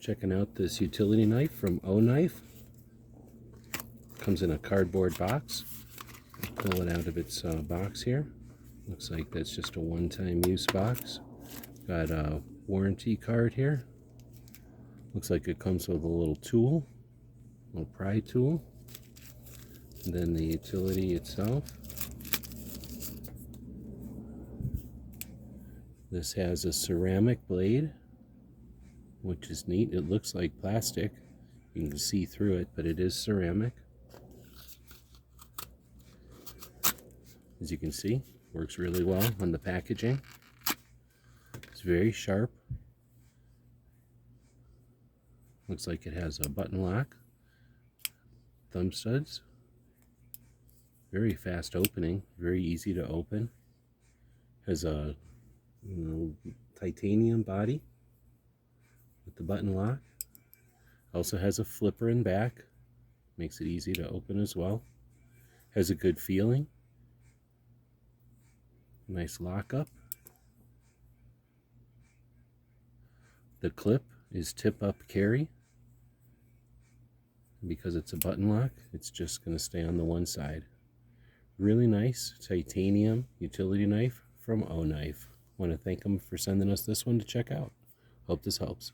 Checking out this utility knife from OKnife. Comes in a cardboard box. Pull it out of its box here. Looks like that's just a one-time use box. Got a warranty card here. Looks like it comes with a little tool, a little pry tool. And then the utility itself. This has a ceramic blade, which is neat. It looks like plastic. You can see through it, but it is ceramic. As you can see, works really well on the packaging. It's very sharp. Looks like it has a button lock, thumb studs. Very fast opening, very easy to open. Has a titanium body with the button lock. Also has a flipper in back, makes it easy to open as well. Has a good feeling. Nice lockup. The clip is tip up carry. Because it's a button lock, it's just going to stay on the one side. Really nice titanium utility knife from OKnife. Want to thank them for sending us this one to check out. Hope this helps.